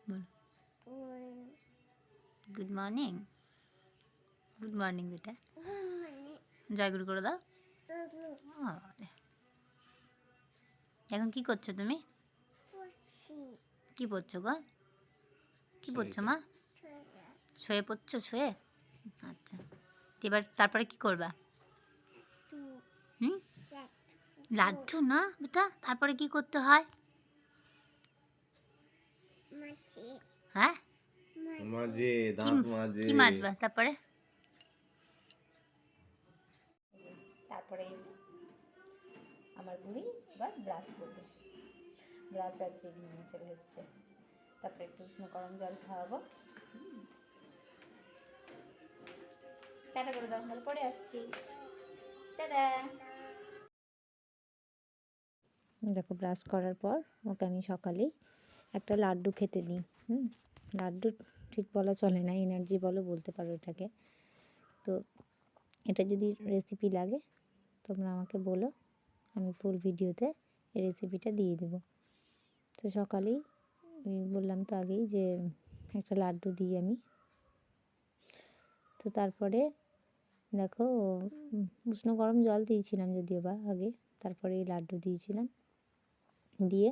বলো good morning. Good morning বেটা, জয়গুরু করে দাও। আরে, এখন কি করছো তুমি? কি পড়ছো গো? কি পড়ছো মা? শুয়ে পড়ছো? শুয়ে? আচ্ছা, এবার তারপরে কি করবা? হুম, লাড্ডু না বেটা, তারপরে কি করতে হয়? হ্যাঁ, মাঝে দাঁত মাঝে। কি মাজবা তারপরে? তারপরে এই যে আমার বুড়ি এবার ব্রাশ করবে। ব্রাশ আছে, ঘুমিয়ে চলে এসছে। তারপরে একটু উষ্ণ গরম জল খাওয়াবো। টাটা করে দাও, তাহলে পরে আসছি। টাটা। দেখো, ব্রাশ করার পর ওকে আমি সকালেই একটা লাড্ডু খেতে দিই। লাড্ডু ঠিক বলা চলে না, এনার্জি বলো বলতে পারো এটাকে। তো এটা যদি রেসিপি লাগে তোমরা আমাকে বলো, আমি ফুল ভিডিওতে এই রেসিপিটা দিয়ে দেবো। তো সকালেই বললাম তো আগেই যে একটা লাড্ডু দিই আমি। তো তারপরে দেখো, উষ্ণ গরম জল দিয়েছিলাম যদিও বা আগে, তারপরে এই লাড্ডু দিয়েছিলাম। দিয়ে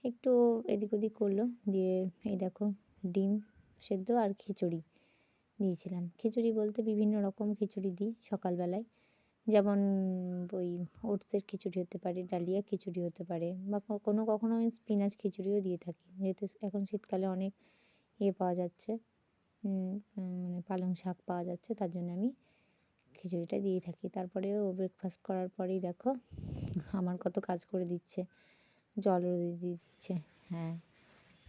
একটু এদিক ওদিক করলো, দিয়ে এই দেখো ডিম সেদ্ধ আর খিচুড়ি দিয়েছিলাম। খিচুড়ি বলতে বিভিন্ন রকম খিচুড়ি দিই সকালবেলায়, যেমন ওই ওটসের খিচুড়ি হতে পারে, ডালিয়া খিচুড়ি হতে পারে, বা কখনো কখনো আমি স্পিনাচ খিচুড়িও দিয়ে থাকি, যেহেতু এখন শীতকালে অনেক পাওয়া যাচ্ছে, মানে পালং শাক পাওয়া যাচ্ছে, তার জন্য আমি খিচুড়িটা দিয়ে থাকি। তারপরে ও ব্রেকফাস্ট করার পরেই দেখো আমার কত কাজ করে দিচ্ছে, জল রোদে দিয়ে দিচ্ছে। হ্যাঁ,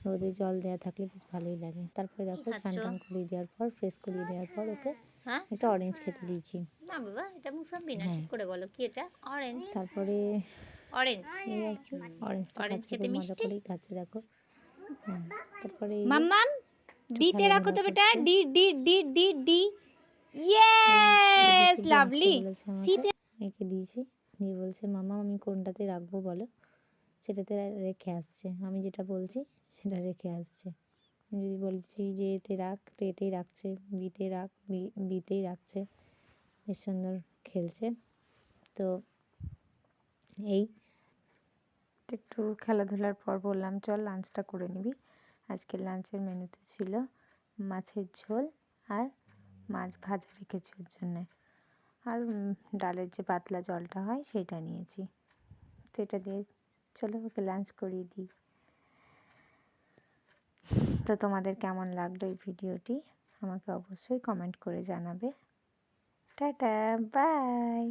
রোদে জল দেওয়া থাকলে বেশ ভালোই লাগে। তারপরে দেখো স্নান টান করিয়ে দেওয়ার পর, ফ্রেশ করিয়ে দেওয়ার পর ওকে একটা অরেঞ্জ খেতে দিয়েছি। না বাবা, এটা মুসাম্বি না, হ্যাঁ, ঠিক করে বলো কি এটা? অরেঞ্জ। তারপরে অরেঞ্জ। এই আর কি, অরেঞ্জটা অরেঞ্জ খাচ্ছে, খেতে খুব মজা মিষ্টি। করেই খাচ্ছে দেখো। হ্যাঁ, তারপরে এই যে মাম্মাম, একটু ডিতে রাখো খেলাধুলা তো বেটা, করছে। D D D D D. এই ইয়েস, এবিসিডি আঁকতে লাভলি। বলেছে আমাকে, সিতে। এঁকে দিয়েছি। দিয়ে বলছে মামা আমি কোনটাতে রাখবো বলো, সেটাতে রেখে আসছে। আমি যেটা বলছি সেটা রেখে আসছে। যদি বলছি যে এতে রাখ, তো এতেই রাখছে, বিতে রাখ, বিতেই রাখছে। বেশ সুন্দর খেলছে। তো এই একটু খেলাধুলার পর বললাম চল লাঞ্চটা করে নিবি। আজকের লাঞ্চের মেনুতে ছিল মাছের ঝোল আর মাছ ভাজা রেখেছি ওর জন্যে, আর ডালের যে পাতলা জলটা হয় সেটা নিয়েছি। সেটা দিয়ে চলো ওকে লাঞ্চ করিয়ে দিই। তো তোমাদের কেমন লাগলো এই ভিডিওটি আমাকে অবশ্যই কমেন্ট করে জানাবে। Tata, by.